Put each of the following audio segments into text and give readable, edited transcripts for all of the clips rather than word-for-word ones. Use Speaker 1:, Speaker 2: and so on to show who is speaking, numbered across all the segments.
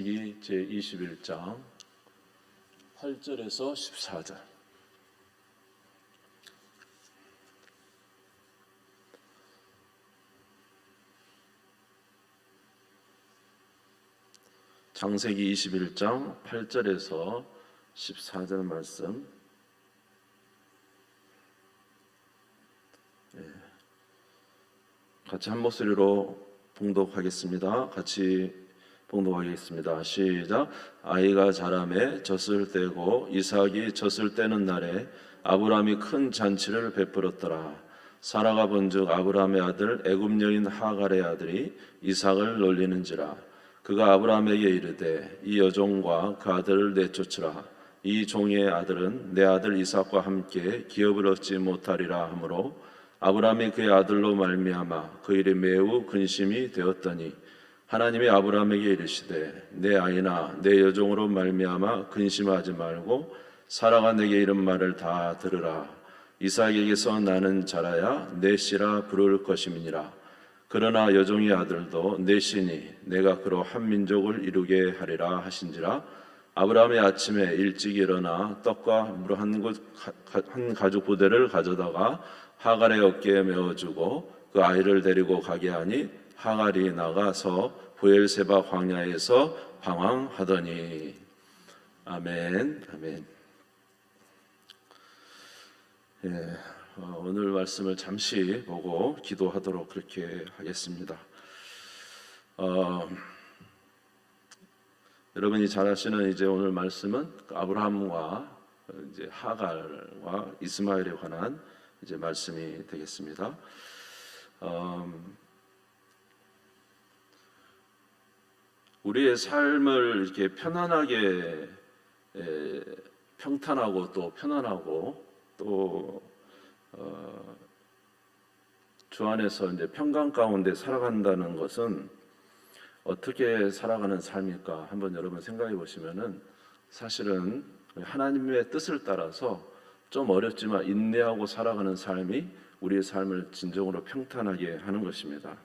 Speaker 1: 제21장 8절에서 14절. 창세기 21장 8절에서 14절 말씀. 같이 한 목소리로 봉독하겠습니다. 같이 봉독하겠습니다. 시작. 아이가 자라매 젖을 떼고 이삭이 젖을 떼는 날에 아브라함이 큰 잔치를 베풀었더라. 사라가 본즉 아브라함의 아들 애굽 여인 하갈의 아들이 이삭을 놀리는지라. 그가 아브라함에게 이르되 이 여종과 그 아들을 내쫓으라. 이 종의 아들은 내 아들 이삭과 함께 기업을 얻지 못하리라 하므로 아브라함이 그의 아들로 말미암아 그 일이 매우 근심이 되었더니 하나님이 아브라함에게 이르시되 내 아이나 내 여종으로 말미암아 근심하지 말고 사라가 내게 이른 말을 다 들으라. 이삭에게서 나는 자라야 내 씨라 부를 것임이니라. 그러나 여종의 아들도 내 씨니 내가 그로 한 민족을 이루게 하리라 하신지라. 아브라함이 아침에 일찍 일어나 떡과 물 한 가죽 부대를 가져다가 하갈의 어깨에 메어주고 그 아이를 데리고 가게 하니 하갈이 나가서 브엘세바 광야에서 방황하더니. 아멘. 아멘. 오늘 말씀을 잠시 보고 기도하도록 그렇게 하겠습니다. 여러분이 잘 아시는 이제 오늘 말씀은 아브라함과 이제 하갈과 이스마엘에 관한 이제 말씀이 되겠습니다. 우리의 삶을 이렇게 편안하게 평탄하고 또 편안하고 또 주 안에서 이제 평강 가운데 살아간다는 것은 어떻게 살아가는 삶일까? 한번 여러분 생각해 보시면은 사실은 하나님의 뜻을 따라서 좀 어렵지만 인내하고 살아가는 삶이 우리의 삶을 진정으로 평탄하게 하는 것입니다.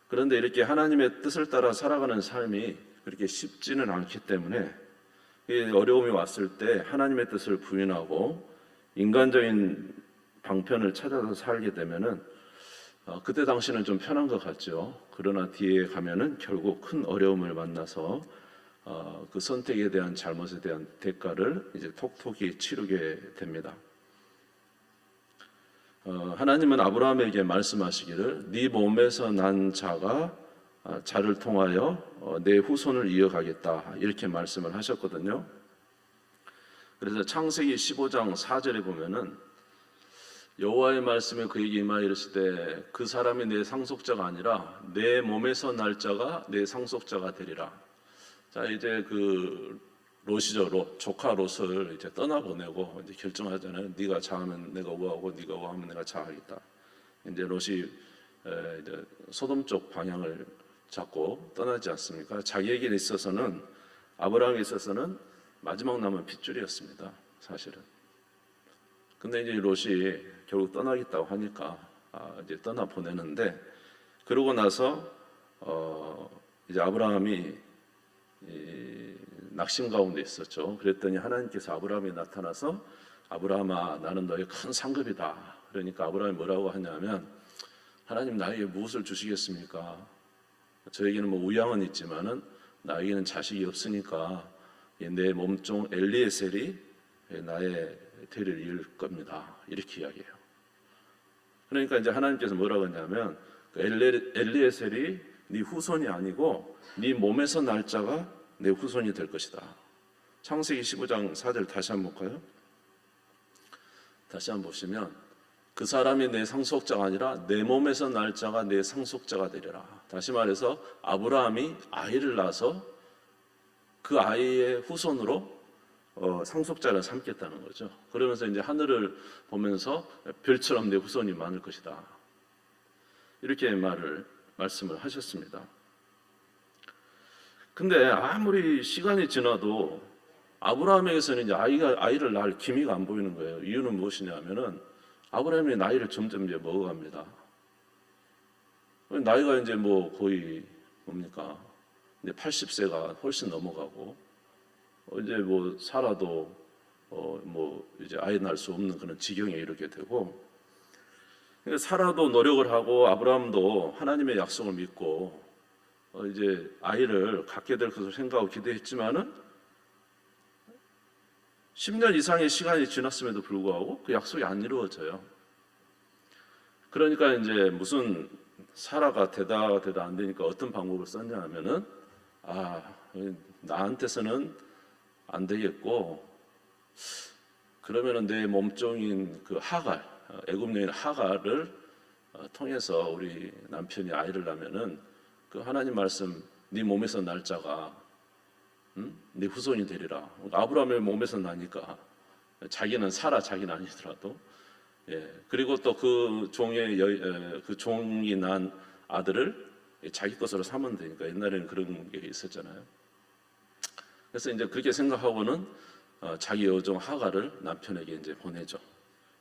Speaker 1: 그런데 이렇게 하나님의 뜻을 따라 살아가는 삶이 그렇게 쉽지는 않기 때문에 어려움이 왔을 때 하나님의 뜻을 부인하고 인간적인 방편을 찾아서 살게 되면은 그때 당시는 좀 편한 것 같죠. 그러나 뒤에 가면은 결국 큰 어려움을 만나서 그 선택에 대한 잘못에 대한 대가를 이제 톡톡히 치르게 됩니다. 하나님은 아브라함에게 말씀하시기를 네 몸에서 난 자가 자를 통하여 내 후손을 이어가겠다 이렇게 말씀을 하셨거든요. 그래서 창세기 15장 4절에 보면은 여호와의 말씀에 그에게 임하여 이르시되 그 사람이 내 상속자가 아니라 내 몸에서 날 자가 내 상속자가 되리라. 자, 이제 그 롯이죠. 조카 롯을 이제 떠나보내고 이제 결정하잖아요. 네가 자하면 내가 우하고 네가 우하면 내가 자하겠다. 이제 롯이 이제 소돔 쪽 방향을 잡고 떠나지 않습니까? 자기에게 있어서는 아브라함에 있어서는 마지막 남은 핏줄이었습니다. 사실은. 근데 이제 롯이 결국 떠나겠다고 하니까 이제 떠나 보내는데 그러고 나서 이제 아브라함이 낙심 가운데 있었죠. 그랬더니 하나님께서 아브라함이 나타나서 아브라함아 나는 너의 큰 상급이다. 그러니까 아브라함이 뭐라고 하냐면 하나님 나에게 무엇을 주시겠습니까? 저에게는 뭐 우양은 있지만은 나에게는 자식이 없으니까 내 몸종 엘리에셀이 나의 대를 이을 겁니다. 이렇게 이야기해요. 그러니까 이제 하나님께서 뭐라고 하냐면 엘리에셀이 네 후손이 아니고 네 몸에서 날 자가 내 후손이 될 것이다. 창세기 15장 4절 다시 한번 볼까요? 다시 한번 보시면 그 사람이 내 상속자가 아니라 내 몸에서 날 자가 내 상속자가 되리라. 다시 말해서 아브라함이 아이를 낳아서 그 아이의 후손으로 상속자를 삼겠다는 거죠. 그러면서 이제 하늘을 보면서 별처럼 내 후손이 많을 것이다. 이렇게 말씀을 하셨습니다. 근데 아무리 시간이 지나도 아브라함에게서는 이제 아이를 낳을 기미가 안 보이는 거예요. 이유는 무엇이냐면은 아브라함이 나이를 점점 이제 먹어갑니다. 나이가 이제 뭐 거의 뭡니까? 이제 80세가 훨씬 넘어가고 이제 뭐 살아도 뭐 이제 아이 낳을 수 없는 그런 지경에 이르게 되고, 그러니까 살아도 노력을 하고 아브라함도 하나님의 약속을 믿고 이제 아이를 갖게 될 것을 생각하고 기대했지만은 10년 이상의 시간이 지났음에도 불구하고 그 약속이 안 이루어져요. 그러니까 이제 무슨 사라가 되다 안 되니까 어떤 방법을 썼냐 하면은, 나한테서는 안 되겠고 그러면은 내 몸종인 그 하갈, 애굽 여인 하갈을 통해서 우리 남편이 아이를 낳으면은 그 하나님 말씀, 네 몸에서 날 자가 네 후손이 되리라. 아브라함의 몸에서 나니까 자기는 사라, 자기는 아니더라도, 그리고 또 그 종이 난 아들을 자기 것으로 삼으면 되니까. 옛날에는 그런 게 있었잖아요. 그래서 이제 그렇게 생각하고는 자기 여종 하갈을 남편에게 이제 보내죠.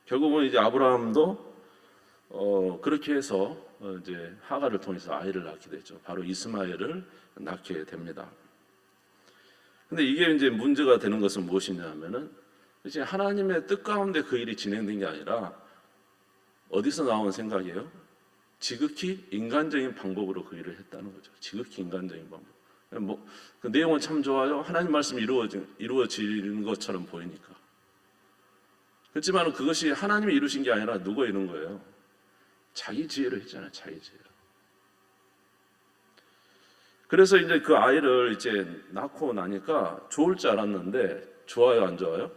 Speaker 1: 결국은 이제 아브라함도 그렇게 해서 이제 하갈을 통해서 아이를 낳게 되죠. 바로 이스마엘을 낳게 됩니다. 근데 이게 이제 문제가 되는 것은 무엇이냐 하면은, 이제 하나님의 뜻 가운데 그 일이 진행된 게 아니라 어디서 나온 생각이에요? 지극히 인간적인 방법으로 그 일을 했다는 거죠. 지극히 인간적인 방법. 뭐 그 내용은 참 좋아요. 하나님 말씀이 이루어지는 것처럼 보이니까. 그렇지만 그것이 하나님이 이루신 게 아니라 누가 이룬 거예요? 자기 지혜로 했잖아요. 자기 지혜로. 그래서 이제 그 아이를 이제 낳고 나니까 좋을 줄 알았는데, 좋아요, 안 좋아요?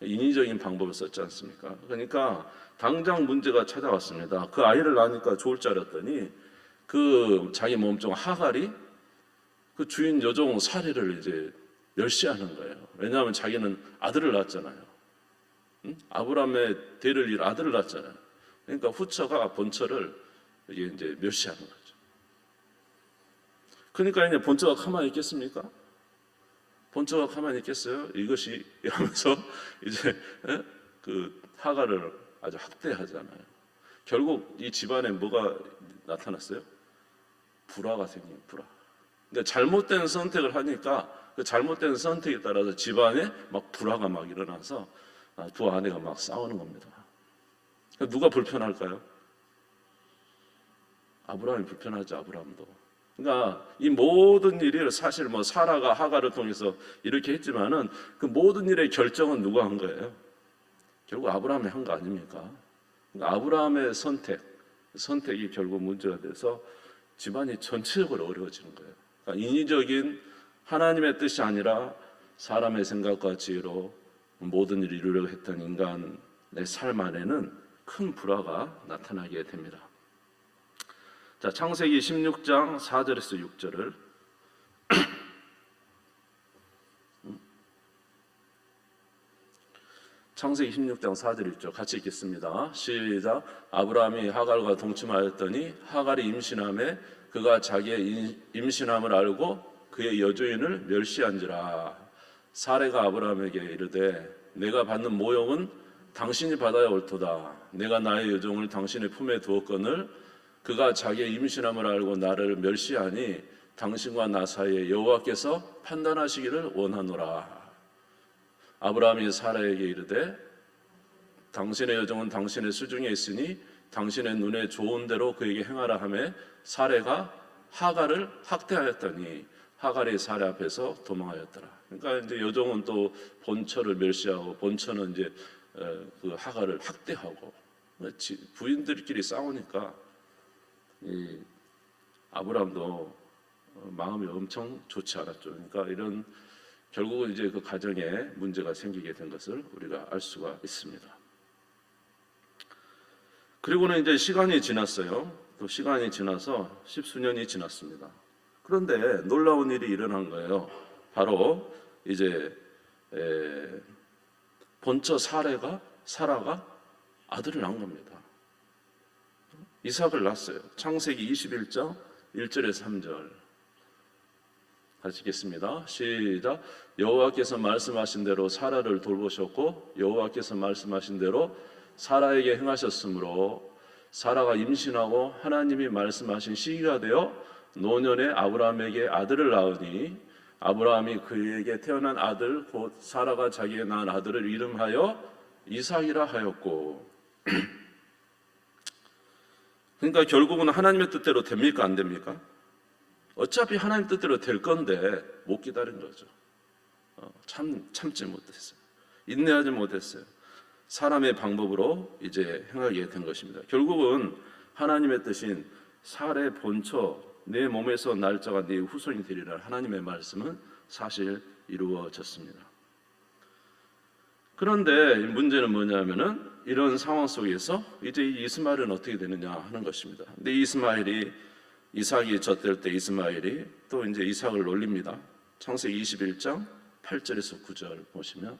Speaker 1: 인위적인 방법을 썼지 않습니까? 그러니까 당장 문제가 찾아왔습니다. 그 아이를 낳으니까 좋을 줄 알았더니 그 자기 몸종 하갈이 그 주인 여종 사례를 이제 멸시하는 거예요. 왜냐하면 자기는 아들을 낳았잖아요. 아브라함의 대를 이을 아들을 낳았잖아요. 그러니까 후처가 본처를 이제 멸시하는 거죠. 그러니까 이제 본처가 가만히 있겠습니까? 본처가 가만히 있겠어요? 이것이 이러면서 이제 그 하갈을 아주 학대하잖아요. 결국 이 집안에 뭐가 나타났어요? 불화가 생긴 불화. 그러니까 잘못된 선택을 하니까 그 잘못된 선택에 따라서 집안에 막 불화가 막 일어나서 두 아내가 막 싸우는 겁니다. 누가 불편할까요? 아브라함이 불편하죠. 아브라함도. 그러니까 이 모든 일을 사실 뭐 사라가 하갈을 통해서 이렇게 했지만은 그 모든 일의 결정은 누가 한 거예요? 결국 아브라함이 한 거 아닙니까? 그러니까 아브라함의 선택이 결국 문제가 돼서 집안이 전체적으로 어려워지는 거예요. 그러니까 인위적인 하나님의 뜻이 아니라 사람의 생각과 지혜로 모든 일을 이루려고 했던 인간의 삶 안에는 큰 불화가 나타나게 됩니다. 자, 창세기 16장 4절에서 6절을 창세기 16장 4절 있죠. 같이 읽겠습니다. 시작. 아브라함이 하갈과 동침하였더니 하갈이 임신함에 그가 자기의 임신함을 알고 그의 여주인을 멸시한지라. 사레가 아브라함에게 이르되 내가 받는 모욕은 당신이 받아야 옳도다. 내가 나의 여종을 당신의 품에 두었거늘 그가 자기의 임신함을 알고 나를 멸시하니 당신과 나 사이에 여호와께서 판단하시기를 원하노라. 아브라함이 사라에게 이르되 당신의 여종은 당신의 수중에 있으니 당신의 눈에 좋은 대로 그에게 행하라 하매 사레가 하갈을 학대하였더니 하갈이 사레 앞에서 도망하였더라. 그러니까 이제 여종은 또 본처를 멸시하고 본처는 이제 그 하갈을 학대하고 부인들끼리 싸우니까 이 아브라함도 마음이 엄청 좋지 않았죠. 그러니까 이런 결국은 이제 그 가정에 문제가 생기게 된 것을 우리가 알 수가 있습니다. 그리고는 이제 시간이 지났어요. 또 시간이 지나서 십수년이 지났습니다. 그런데 놀라운 일이 일어난 거예요. 바로 이제 본처 사라가 아들을 낳은 겁니다. 이삭을 낳았어요. 창세기 21장 1절에서 3절 같이 읽겠습니다. 시작. 여호와께서 말씀하신 대로 사라를 돌보셨고 여호와께서 말씀하신 대로 사라에게 행하셨으므로 사라가 임신하고 하나님이 말씀하신 시기가 되어 노년에 아브라함에게 아들을 낳으니 아브라함이 그에게 태어난 아들 곧 사라가 자기의 낳은 아들을 이름하여 이삭이라 하였고. 그러니까 결국은 하나님의 뜻대로 됩니까 안 됩니까? 어차피 하나님 뜻대로 될 건데 못 기다린 거죠. 참지 못했어요. 인내하지 못했어요. 사람의 방법으로 이제 행하게 된 것입니다. 결국은 하나님의 뜻인 살의 본처 내 몸에서 날 자가 네 후손이 되리라 하나님의 말씀은 사실 이루어졌습니다. 그런데 문제는 뭐냐면은 이런 상황 속에서 이제 이 이스마엘은 어떻게 되느냐 하는 것입니다. 근데 이삭이 젖될 때 이스마엘이 또 이제 이삭을 놀립니다. 창세기 21장 8절에서 9절 보시면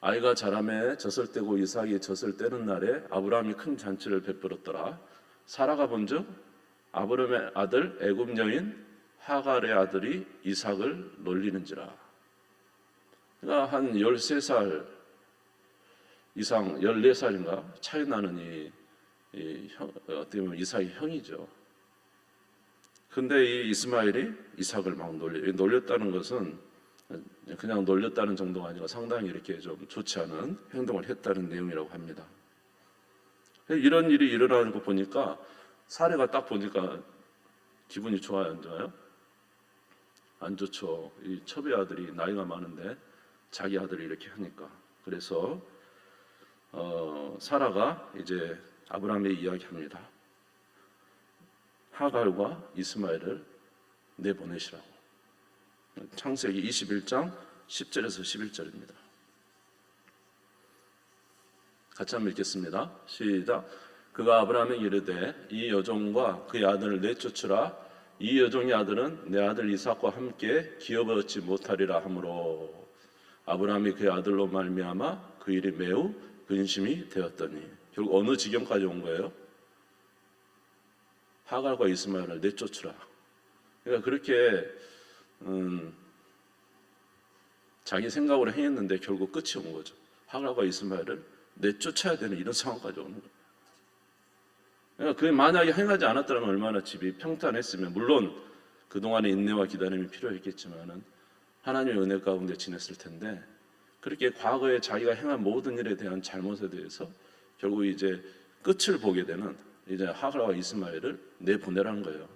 Speaker 1: 아이가 자라매 젖을 떼고 이삭이 젖을 떼는 날에 아브라함이 큰 잔치를 베풀었더라. 사라가 본즉 아브라함의 아들 애굽 여인 하갈의 아들이 이삭을 놀리는지라. 그러니까 한 13살 이상 14살인가 차이 나는 어떻게 보면 이삭의 형이죠. 근데 이 이스마엘이 이삭을 막 놀렸다는 것은 그냥 놀렸다는 정도가 아니라 상당히 이렇게 좀 좋지 않은 행동을 했다는 내용이라고 합니다. 이런 일이 일어나는 거 보니까 사례가 딱 보니까 기분이 좋아요, 안 좋아요? 안 좋죠. 이 첩의 아들이 나이가 많은데 자기 아들이 이렇게 하니까. 그래서 사라가 이제 아브라함에 이야기합니다. 하갈과 이스마엘을 내보내시라고. 창세기 21장 10절에서 11절입니다. 같이 한번 읽겠습니다. 시작. 그가 아브라함에게 이르되 이 여종과 그의 아들을 내쫓으라. 이 여종의 아들은 내 아들 이삭과 함께 기업을 얻지 못하리라 하므로 아브라함이 그의 아들로 말미암아 그 일이 매우 근심이 되었더니. 결국 어느 지경까지 온 거예요? 하갈과 이스마엘을 내쫓으라. 그러니까 그렇게 자기 생각으로 행했는데 결국 끝이 온 거죠. 하갈과 이스마엘을 내쫓아야 되는 이런 상황까지 오는 거예요. 그러니까 그게 만약에 행하지 않았다면 얼마나 집이 평탄했으면, 물론 그동안의 인내와 기다림이 필요했겠지만은 하나님의 은혜 가운데 지냈을 텐데, 그렇게 과거에 자기가 행한 모든 일에 대한 잘못에 대해서 결국 이제 끝을 보게 되는 이제 하갈과 이스마엘을 내보내라는 거예요.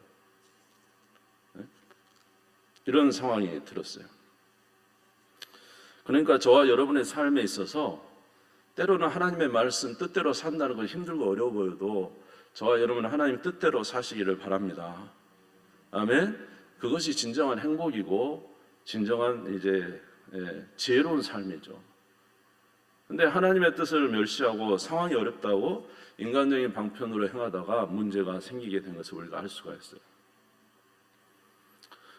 Speaker 1: 이런 상황이 들었어요. 그러니까 저와 여러분의 삶에 있어서 때로는 하나님의 말씀 뜻대로 산다는 건 힘들고 어려워 보여도 저와 여러분은 하나님 뜻대로 사시기를 바랍니다. 아멘. 그것이 진정한 행복이고 진정한 이제 지혜로운 삶이죠. 근데 하나님의 뜻을 멸시하고 상황이 어렵다고 인간적인 방편으로 행하다가 문제가 생기게 된 것을 우리가 알 수가 있어요.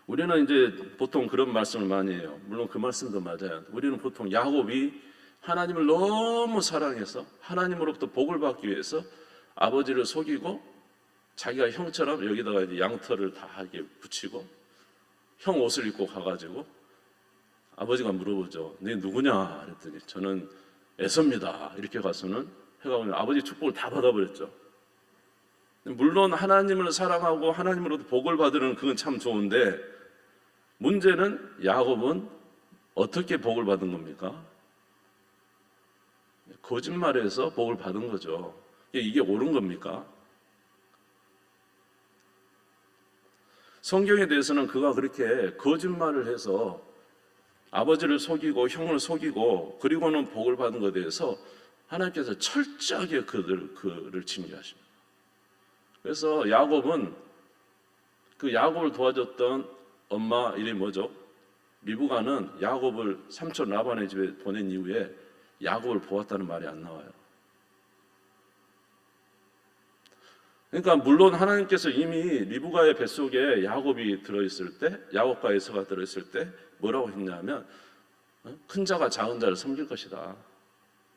Speaker 1: 우리는 이제 보통 그런 말씀을 많이 해요. 물론 그 말씀도 맞아요. 우리는 보통 야곱이 하나님을 너무 사랑해서 하나님으로부터 복을 받기 위해서 아버지를 속이고 자기가 형처럼 여기다가 이제 양털을 다 이렇게 붙이고 형 옷을 입고 가가지고 아버지가 물어보죠. 네 누구냐? 그랬더니 저는 에서입니다. 이렇게 가서는 해가지고 아버지 축복을 다 받아버렸죠. 물론 하나님을 사랑하고 하나님으로부터 복을 받으는 그건 참 좋은데 문제는 야곱은 어떻게 복을 받은 겁니까? 거짓말해서 복을 받은 거죠. 이게 옳은 겁니까? 성경에 대해서는 그가 그렇게 거짓말을 해서 아버지를 속이고 형을 속이고 그리고는 복을 받은 것에 대해서 하나님께서 철저하게 그를 징계하십니다. 그래서 야곱은 그 야곱을 도와줬던 엄마 이름이 뭐죠? 리브가는 야곱을 삼촌 라반의 집에 보낸 이후에 야곱을 보았다는 말이 안 나와요. 그러니까 물론 하나님께서 이미 리브가의 뱃속에 야곱이 들어있을 때, 야곱과 에서가 들어있을 때 뭐라고 했냐면 큰 자가 작은 자를 섬길 것이다.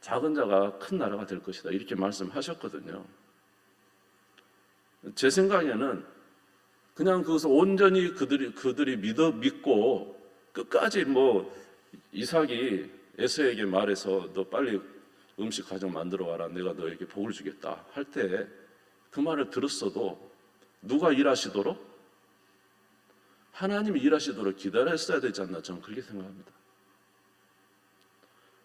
Speaker 1: 작은 자가 큰 나라가 될 것이다. 이렇게 말씀하셨거든요. 제 생각에는 그냥 그것을 온전히 그들이 믿고 끝까지 이삭이 에서에게 말해서 너 빨리 음식 가정 만들어 와라. 내가 너에게 복을 주겠다 할 때 그 말을 들었어도 누가 일하시도록? 하나님이 일하시도록 기다렸어야 되지 않나, 저는 그렇게 생각합니다.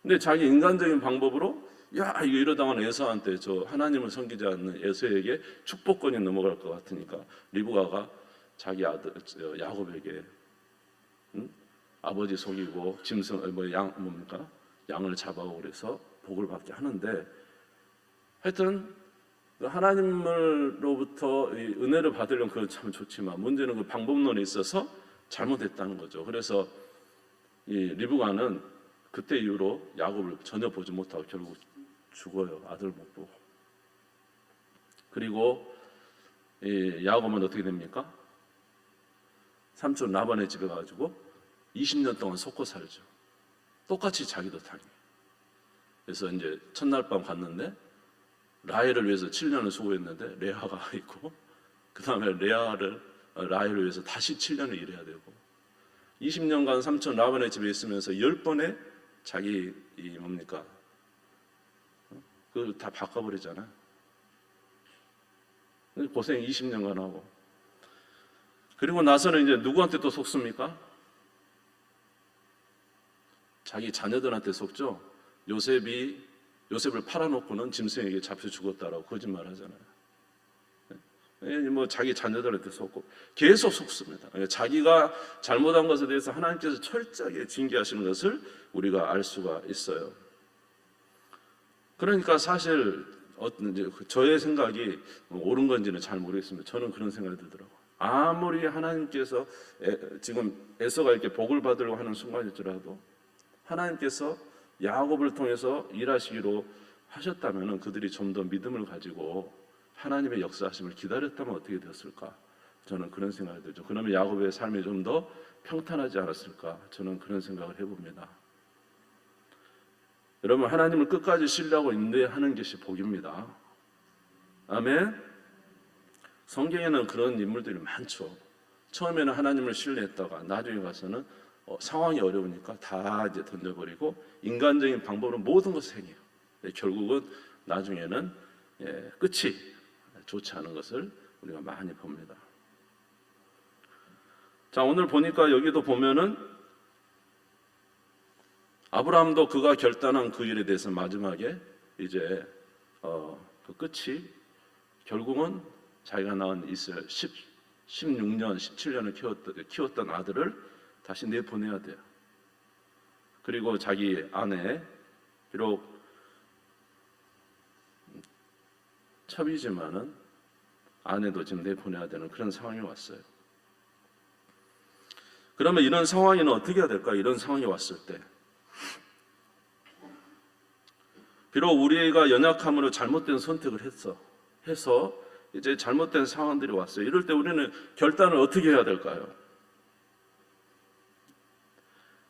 Speaker 1: 근데 자기 인간적인 방법으로 야 이거 이러다가는 에서한테, 저 하나님을 섬기지 않는 에서에게 축복권이 넘어갈 것 같으니까 리브가가 자기 아들 야곱에게 아버지 속이고 짐승 양을 잡아오고 그래서 복을 받게 하는데, 하여튼 하나님으로부터 은혜를 받으려면 그건 참 좋지만 문제는 그 방법론에 있어서 잘못했다는 거죠. 그래서 이 리브가는 그때 이후로 야곱을 전혀 보지 못하고 결국 죽어요. 아들 못 보고. 그리고 이 야곱은 어떻게 됩니까? 삼촌 라반의 집에 가가지고 20년 동안 속고 살죠. 똑같이 자기도 당해. 그래서 이제 첫날 밤 갔는데 라헬을 위해서 7년을 수고했는데 레아가 있고, 그 다음에 라헬을 위해서 다시 7년을 일해야 되고, 20년간 삼촌 라반의 집에 있으면서 10번의 자기 그걸 다 바꿔버리잖아요. 고생 20년간 하고, 그리고 나서는 이제 누구한테 또 속습니까? 자기 자녀들한테 속죠. 요셉을 팔아놓고는 짐승에게 잡혀 죽었다라고 거짓말 하잖아요. 자기 자녀들한테 속고 계속 속습니다. 자기가 잘못한 것에 대해서 하나님께서 철저하게 징계하시는 것을 우리가 알 수가 있어요. 그러니까 사실 저의 생각이 옳은 건지는 잘 모르겠습니다. 저는 그런 생각이 들더라고요. 아무리 하나님께서 지금 에서가 이렇게 복을 받으려고 하는 순간일지라도 하나님께서 야곱을 통해서 일하시기로 하셨다면 그들이 좀 더 믿음을 가지고 하나님의 역사하심을 기다렸다면 어떻게 되었을까? 저는 그런 생각이 들죠. 그러면 야곱의 삶이 좀 더 평탄하지 않았을까? 저는 그런 생각을 해봅니다. 여러분, 하나님을 끝까지 신뢰하고 인내하는 것이 복입니다. 아멘. 성경에는 그런 인물들이 많죠. 처음에는 하나님을 신뢰했다가 나중에 가서는 상황이 어려우니까 다 이제 던져버리고 인간적인 방법으로 모든 것을 행해요. 결국은 나중에는 끝이 좋지 않은 것을 우리가 많이 봅니다. 자, 오늘 보니까 여기도 보면은 아브라함도 그가 결단한 그 일에 대해서 마지막에 이제 그 끝이 결국은 자기가 낳은 이스라엘 16년, 17년을 키웠던 아들을 다시 내보내야 돼요. 그리고 자기 아내, 비록 첩이지만은 아내도 지금 내보내야 되는 그런 상황이 왔어요. 그러면 이런 상황에는 어떻게 해야 될까? 이런 상황이 왔을 때 비록 우리가 연약함으로 잘못된 선택을 해서 이제 잘못된 상황들이 왔어요. 이럴 때 우리는 결단을 어떻게 해야 될까요?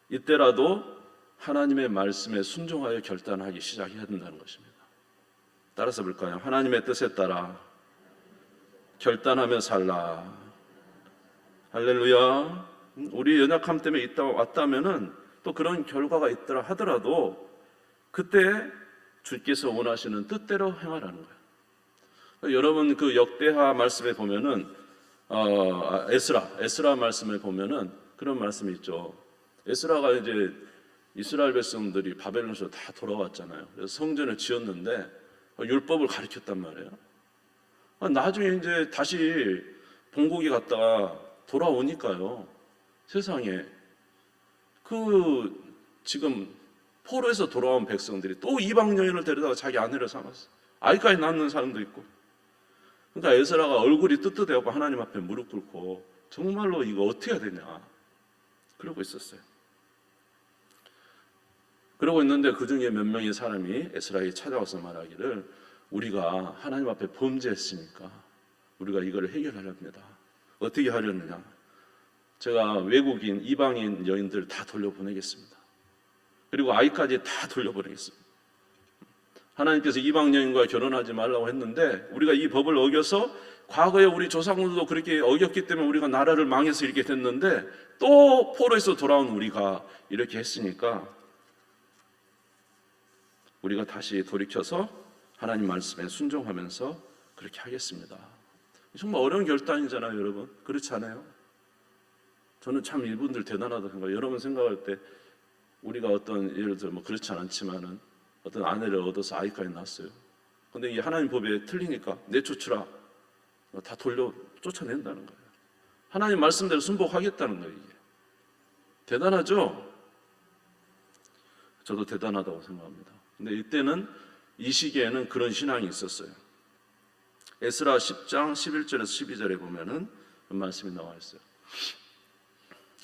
Speaker 1: 이때라도 하나님의 말씀에 순종하여 결단하기 시작해야 된다는 것입니다. 따라서 볼까요? 하나님의 뜻에 따라 결단하며 살라. 할렐루야. 우리 연약함 때문에 왔다면은 또 그런 결과가 있더라 하더라도 그때 주께서 원하시는 뜻대로 행하라는 거예요. 여러분 그 역대하 말씀에 보면은 에스라 말씀에 보면은 그런 말씀이 있죠. 에스라가 이제 이스라엘 백성들이 바벨론에서 다 돌아왔잖아요. 그래서 성전을 지었는데 율법을 가르쳤단 말이에요. 나중에 이제 다시 본국에 갔다가 돌아오니까요. 세상에 지금 포로에서 돌아온 백성들이 또 이방 여인을 데려다가 자기 아내를 삼았어. 아이까지 낳는 사람도 있고. 그러니까 에스라가 얼굴이 뜨뜻해갖고 하나님 앞에 무릎 꿇고 정말로 이거 어떻게 해야 되냐 그러고 있었어요. 그러고 있는데 그 중에 몇 명의 사람이 에스라에게 찾아와서 말하기를 우리가 하나님 앞에 범죄했으니까 우리가 이걸 해결하렵니다. 어떻게 하려느냐? 제가 외국인 이방인 여인들 다 돌려보내겠습니다. 그리고 아이까지 다 돌려보내겠습니다. 하나님께서 이방 여인과 결혼하지 말라고 했는데 우리가 이 법을 어겨서 과거에 우리 조상들도 그렇게 어겼기 때문에 우리가 나라를 망해서 이렇게 됐는데 또 포로에서 돌아온 우리가 이렇게 했으니까 우리가 다시 돌이켜서 하나님 말씀에 순종하면서 그렇게 하겠습니다. 정말 어려운 결단이잖아요, 여러분. 그렇지 않아요? 저는 참 이분들 대단하다고 생각해요. 여러분 생각할 때 우리가 어떤 예를 들어 뭐 그렇지 않지만은 어떤 아내를 얻어서 아이까지 낳았어요. 근데 이 하나님 법에 틀리니까 내쫓으라, 다 돌려 쫓아낸다는 거예요. 하나님 말씀대로 순복하겠다는 거예요. 이게 대단하죠? 저도 대단하다고 생각합니다. 근데 이때는 이 시기에는 그런 신앙이 있었어요. 에스라 10장 11절에서 12절에 보면은 그 말씀이 나와 있어요.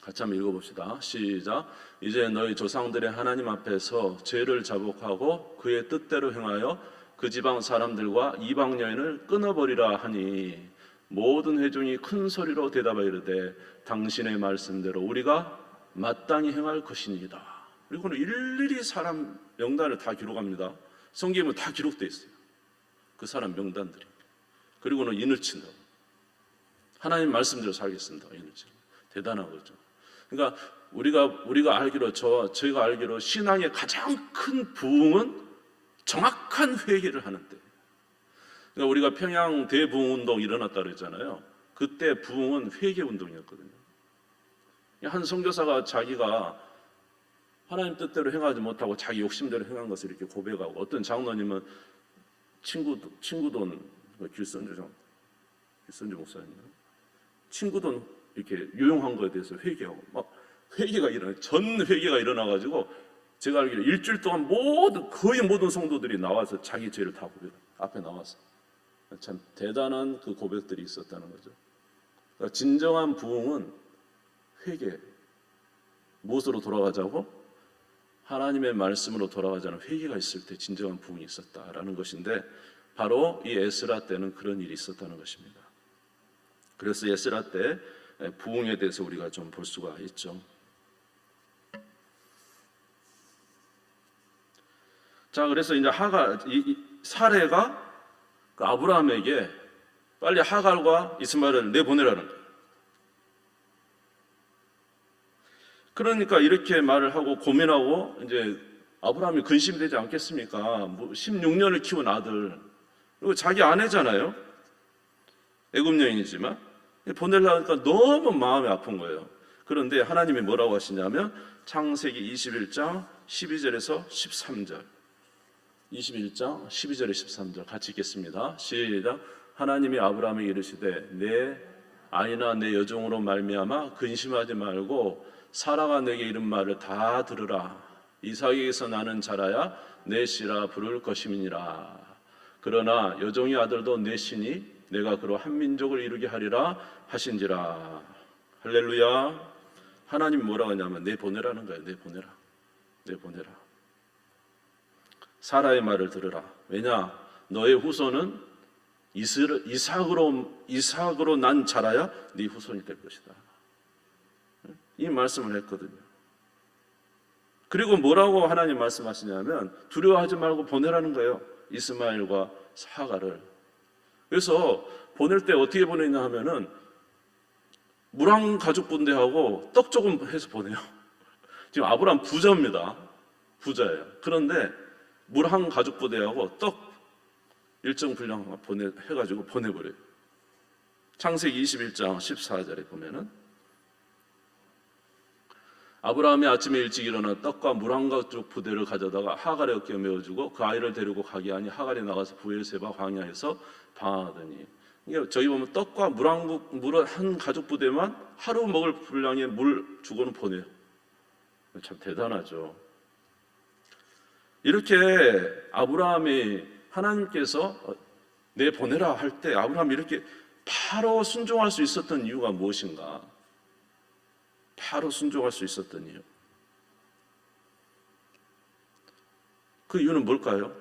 Speaker 1: 같이 한번 읽어봅시다. 시작. 이제 너희 조상들의 하나님 앞에서 죄를 자복하고 그의 뜻대로 행하여 그 지방 사람들과 이방 여인을 끊어버리라 하니 모든 회중이 큰 소리로 대답하여 이르되 당신의 말씀대로 우리가 마땅히 행할 것이니이다. 그리고는 일일이 사람 명단을 다 기록합니다. 성경에 다 기록되어 있어요. 그 사람 명단들이. 그리고는 인을 친다고. 하나님 말씀대로 살겠습니다. 인을 친다. 대단한 거죠. 그러니까 우리가 알기로 저희가 알기로 신앙의 가장 큰 부흥은 정확한 회개를 하는 때. 그러니까 우리가 평양 대부흥운동 일어났다 그랬잖아요. 그때 부흥은 회개 운동이었거든요. 한 선교사가 자기가 하나님 뜻대로 행하지 못하고 자기 욕심대로 행한 것을 이렇게 고백하고, 어떤 장로님은 친구 돈 길선주 목사님 친구 돈 이렇게 유용한 거에 대해서 회개하고 막 회개가 전 회개가 일어나가지고 제가 알기로 일주일 동안 거의 모든 성도들이 나와서 자기 죄를 다 고백 앞에 나와서 참 대단한 그 고백들이 있었다는 거죠. 그러니까 진정한 부흥은 회개, 무엇으로 돌아가자고? 하나님의 말씀으로 돌아가자는 회개가 있을 때 진정한 부흥이 있었다라는 것인데, 바로 이 에스라 때는 그런 일이 있었다는 것입니다. 그래서 에스라 때 부흥에 대해서 우리가 좀 볼 수가 있죠. 자, 그래서 이제 사레가 그 아브라함에게 빨리 하갈과 이스마엘을 내보내라는 거예요. 그러니까 이렇게 말을 하고 고민하고, 이제 아브라함이 근심이 되지 않겠습니까? 16년을 키운 아들, 그리고 자기 아내잖아요. 애굽 여인이지만 보내려니까 너무 마음이 아픈 거예요. 그런데 하나님이 뭐라고 하시냐면 창세기 21장 12절에서 13절, 21장 12절에 13절 같이 읽겠습니다. 시작. 하나님이 아브라함에게 이르시되 내 아이나 내 여종으로 말미암아 근심하지 말고 사라가 내게 이른 말을 다 들으라. 이삭에게서 나는 자라야 내 씨라 부를 것임이니라. 그러나 여종의 아들도 내 씨니 내가 그로 한 민족을 이루게 하리라 하신지라. 할렐루야. 하나님이 뭐라고 하냐면 내보내라는 거예요. 내보내라. 사라의 말을 들으라. 왜냐? 너의 후손은 이삭으로 난 자라야 네 후손이 될 것이다. 이 말씀을 했거든요. 그리고 뭐라고 하나님 말씀하시냐면 두려워하지 말고 보내라는 거예요. 이스마엘과 하갈을. 그래서 보낼 때 어떻게 보내냐 하면은 물 한 가죽 분대하고 떡 조금 해서 보내요. 지금 아브라함 부자입니다. 부자예요. 그런데 물 한 가죽 부대하고 떡 일정 분량 해가지고 보내버려요. 창세기 21장 14절에 보면은 아브라함이 아침에 일찍 일어나 떡과 물 한 가죽 부대를 가져다가 하갈의 어깨에 메어주고 그 아이를 데리고 가게 하니 하갈이 나가서 부엘세바 광야에서 방황하더니. 그러니까 저희 보면 떡과 물 한 가죽 부대만 하루 먹을 분량의 물 주고는 보내요. 참 대단하죠. 이렇게 아브라함이 하나님께서 내보내라 할 때 아브라함이 이렇게 바로 순종할 수 있었던 이유가 무엇인가? 바로 순종할 수 있었던 이유. 그 이유는 뭘까요?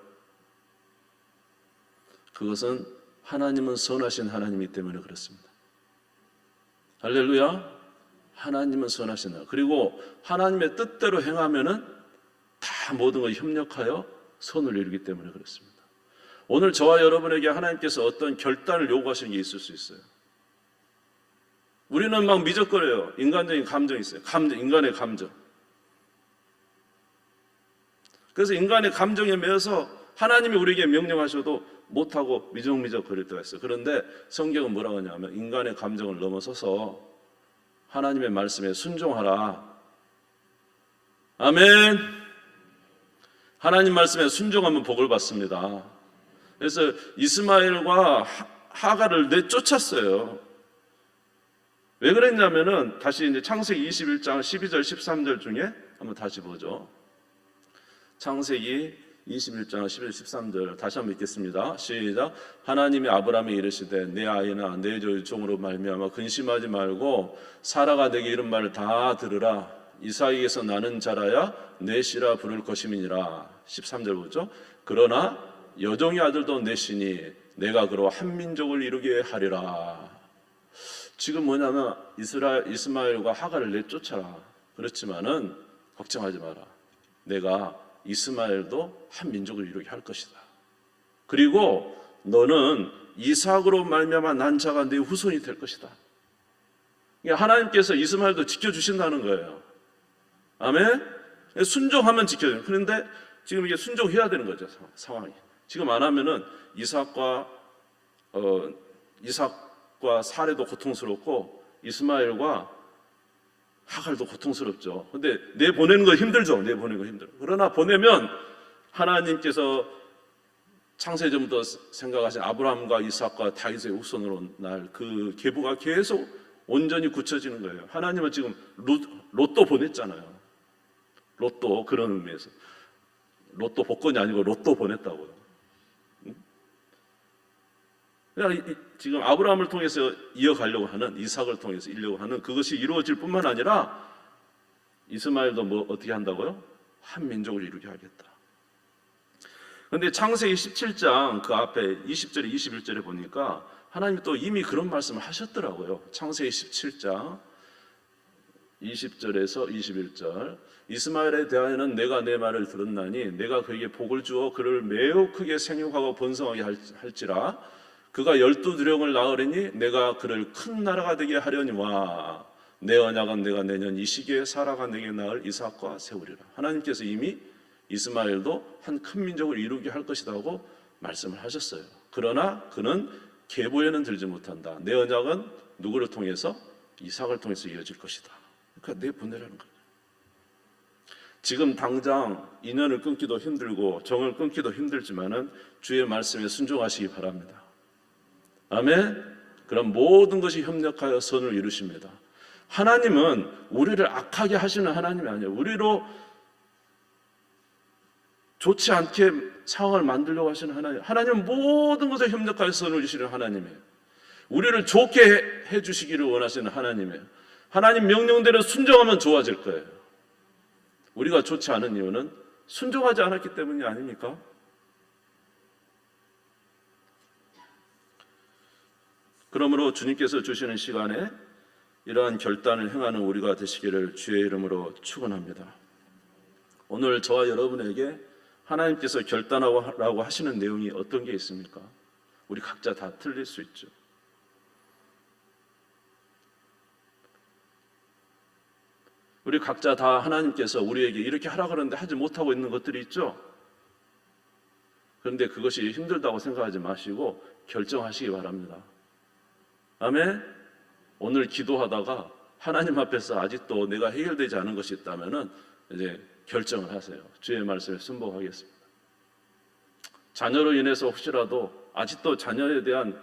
Speaker 1: 그것은 하나님은 선하신 하나님이기 때문에 그렇습니다. 할렐루야. 하나님은 선하신 하나님. 그리고 하나님의 뜻대로 행하면은 다 모든 걸 협력하여 선을 이루기 때문에 그렇습니다. 오늘 저와 여러분에게 하나님께서 어떤 결단을 요구하시는 게 있을 수 있어요. 우리는 막 미적거려요. 인간적인 감정이 있어요. 인간의 감정. 그래서 인간의 감정에 매여서 하나님이 우리에게 명령하셔도 못하고 미적미적 거릴 때가 있어요. 그런데 성경은 뭐라고 하냐면 인간의 감정을 넘어서서 하나님의 말씀에 순종하라. 아멘. 하나님 말씀에 순종하면 복을 받습니다. 그래서 이스마엘과 하갈을 내쫓았어요. 왜 그랬냐면은 다시 이제 창세기 21장 12절 13절 중에 한번 다시 보죠. 창세기 21장 11절 13절 다시 한번 읽겠습니다. 시작. 하나님이 아브라함에 이르시되 내 아이나 내 종으로 말미암아 근심하지 말고 사라가 내게 이런 말을 다 들으라. 이삭에게서 나는 자라야 넷이라 부를 것임이니라. 13절 보죠. 그러나 여종의 아들도 넷이니 내가 그로 한 민족을 이루게 하리라. 지금 뭐냐면 이스마엘과 하갈을 내쫓아라. 그렇지만은 걱정하지 마라. 내가 이스마엘도 한 민족을 이루게 할 것이다. 그리고 너는 이삭으로 말미암아 난 자가 네 후손이 될 것이다. 하나님께서 이스마엘도 지켜주신다는 거예요. 아멘. 순종하면 지켜줘요. 그런데 지금 이게 순종해야 되는 거죠. 상황이. 지금 안 하면은 이삭과 사레도 고통스럽고 이스마엘과 하갈도 고통스럽죠. 근데 내보내는 거 힘들죠. 내보내는 거 힘들어. 그러나 보내면 하나님께서 창세전부터 생각하신 아브라함과 이삭과 다윗의 후손으로 날 그 계보가 계속 온전히 굳혀지는 거예요. 하나님은 지금 로또 보냈잖아요. 로또, 그런 의미에서 로또 복권이 아니고 로또 보냈다고요. 그러니까 지금 아브라함을 통해서 이어가려고 하는, 이삭을 통해서 이려고 하는 그것이 이루어질 뿐만 아니라 이스마엘도 뭐 어떻게 한다고요? 한 민족을 이루게 하겠다. 그런데 창세기 17장 그 앞에 20절에 21절에 보니까 하나님이 또 이미 그런 말씀을 하셨더라고요. 창세기 17장 20절에서 21절. 이스마엘에 대하여는 내가 내 말을 들었나니 내가 그에게 복을 주어 그를 매우 크게 생육하고 번성하게 할지라. 그가 12두령을 낳으리니 내가 그를 큰 나라가 되게 하려니와 내 언약은 내가 내년 이 시기에 사라가 내게 낳을 이삭과 세우리라. 하나님께서 이미 이스마엘도 한 큰 민족을 이루게 할 것이라고 말씀을 하셨어요. 그러나 그는 계보에는 들지 못한다. 내 언약은 누구를 통해서? 이삭을 통해서 이어질 것이다. 그러니까 내보내라는 거예요. 지금 당장 인연을 끊기도 힘들고 정을 끊기도 힘들지만은 주의 말씀에 순종하시기 바랍니다. 아멘. 그럼 모든 것이 협력하여 선을 이루십니다. 하나님은 우리를 악하게 하시는 하나님이 아니에요. 우리로 좋지 않게 상황을 만들려고 하시는 하나님. 하나님은 모든 것을 협력하여 선을 이루시는 하나님이에요. 우리를 좋게 해주시기를 원하시는 하나님이에요. 하나님 명령대로 순종하면 좋아질 거예요. 우리가 좋지 않은 이유는 순종하지 않았기 때문이 아닙니까? 그러므로 주님께서 주시는 시간에 이러한 결단을 행하는 우리가 되시기를 주의 이름으로 축원합니다. 오늘 저와 여러분에게 하나님께서 결단하라고 하시는 내용이 어떤 게 있습니까? 우리 각자 다 틀릴 수 있죠. 우리 각자 다 하나님께서 우리에게 이렇게 하라 그러는데 하지 못하고 있는 것들이 있죠. 그런데 그것이 힘들다고 생각하지 마시고 결정하시기 바랍니다. 아멘. 오늘 기도하다가 하나님 앞에서 아직도 내가 해결되지 않은 것이 있다면은 이제 결정을 하세요. 주의 말씀에 순복하겠습니다. 자녀로 인해서 혹시라도 아직도 자녀에 대한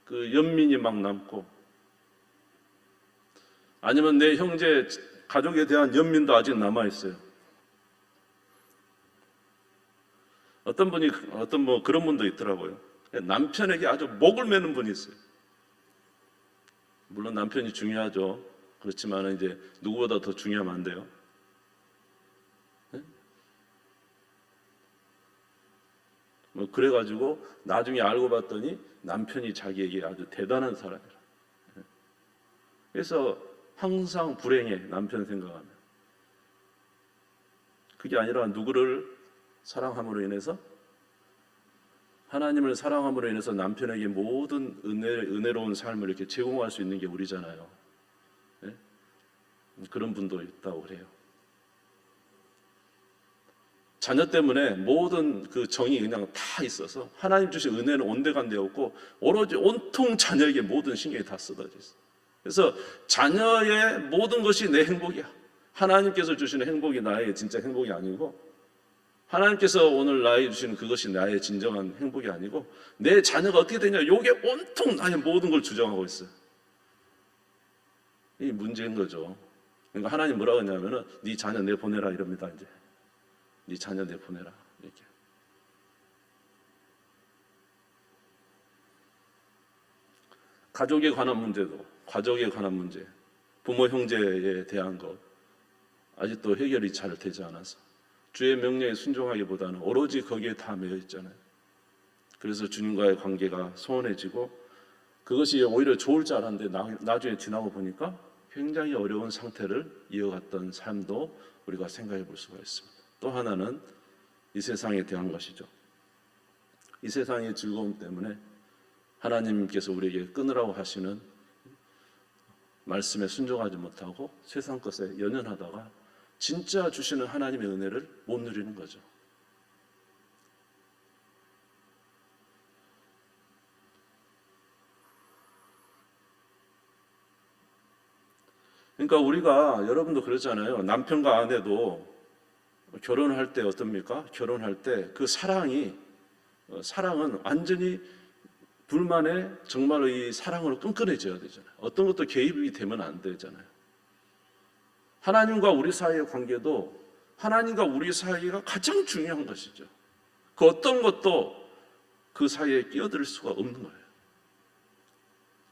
Speaker 1: 그 연민이 막 남고, 아니면 내 형제 가족에 대한 연민도 아직 남아 있어요. 어떤 그런 분도 있더라고요. 남편에게 아주 목을 매는 분이 있어요. 물론 남편이 중요하죠. 그렇지만 이제 누구보다 더 중요하면 안 돼요. 네? 뭐 그래가지고 나중에 알고 봤더니 남편이 자기에게 아주 대단한 사람이라. 그래서 항상 불행해, 남편 생각하면. 그게 아니라 누구를 사랑함으로 인해서, 하나님을 사랑함으로 인해서 남편에게 모든 은혜로운 삶을 이렇게 제공할 수 있는 게 우리잖아요. 네? 그런 분도 있다고 그래요. 자녀 때문에 모든 그 정이 그냥 다 있어서 하나님 주신 은혜는 온데간데 없고 오로지 온통 자녀에게 모든 신경이 다 쏟아져 있어. 그래서 자녀의 모든 것이 내 행복이야. 하나님께서 주시는 행복이 나의 진짜 행복이 아니고, 하나님께서 오늘 나에게 주시는 그것이 나의 진정한 행복이 아니고, 내 자녀가 어떻게 되냐, 이게 온통 나의 모든 걸 주장하고 있어요. 이 문제인 거죠. 그러니까 하나님 뭐라고 했냐면은 네 자녀 내 보내라 이럽니다. 이제 네 자녀 내 보내라 이렇게. 가족에 관한 문제도, 가족에 관한 문제, 부모 형제에 대한 것 아직도 해결이 잘 되지 않아서 주의 명령에 순종하기보다는 오로지 거기에 다 매여 있잖아요. 그래서 주님과의 관계가 소원해지고 그것이 오히려 좋을 줄 알았는데 나중에 지나고 보니까 굉장히 어려운 상태를 이어갔던 삶도 우리가 생각해 볼 수가 있습니다. 또 하나는 이 세상에 대한 것이죠. 이 세상의 즐거움 때문에 하나님께서 우리에게 끊으라고 하시는 말씀에 순종하지 못하고 세상 것에 연연하다가 진짜 주시는 하나님의 은혜를 못 누리는 거죠. 그러니까 우리가, 여러분도 그러잖아요. 남편과 아내도 결혼할 때 어떻습니까? 결혼할 때 그 사랑은 완전히 불만에 정말로 이 사랑으로 끈끈해져야 되잖아요. 어떤 것도 개입이 되면 안 되잖아요. 하나님과 우리 사이의 관계도 하나님과 우리 사이가 가장 중요한 것이죠. 그 어떤 것도 그 사이에 끼어들 수가 없는 거예요.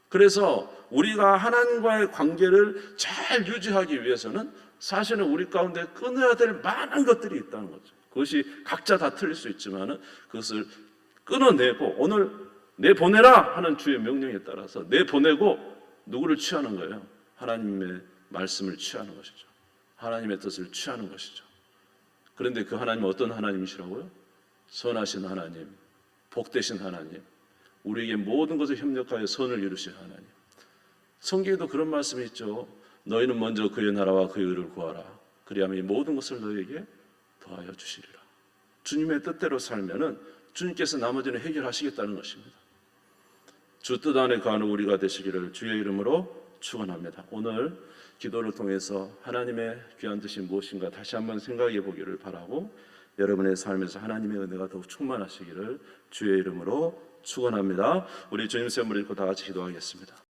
Speaker 1: 그래서 우리가 하나님과의 관계를 잘 유지하기 위해서는 사실은 우리 가운데 끊어야 될 많은 것들이 있다는 거죠. 그것이 각자 다 틀릴 수 있지만은 그것을 끊어내고, 오늘 내보내라 하는 주의 명령에 따라서 내보내고 누구를 취하는 거예요? 하나님의 말씀을 취하는 것이죠. 하나님의 뜻을 취하는 것이죠. 그런데 그 하나님은 어떤 하나님이시라고요? 선하신 하나님, 복되신 하나님, 우리에게 모든 것을 협력하여 선을 이루신 하나님. 성경에도 그런 말씀이 있죠. 너희는 먼저 그의 나라와 그의 의를 구하라. 그리하면 이 모든 것을 너희에게 더하여 주시리라. 주님의 뜻대로 살면은 주님께서 나머지는 해결하시겠다는 것입니다. 주 뜻 안에 거하는 우리가 되시기를 주의 이름으로 축원합니다. 오늘 기도를 통해서 하나님의 귀한 뜻이 무엇인가 다시 한번 생각해 보기를 바라고, 여러분의 삶에서 하나님의 은혜가 더욱 충만하시기를 주의 이름으로 축원합니다. 우리 주님 샘물 읽고 다 같이 기도하겠습니다.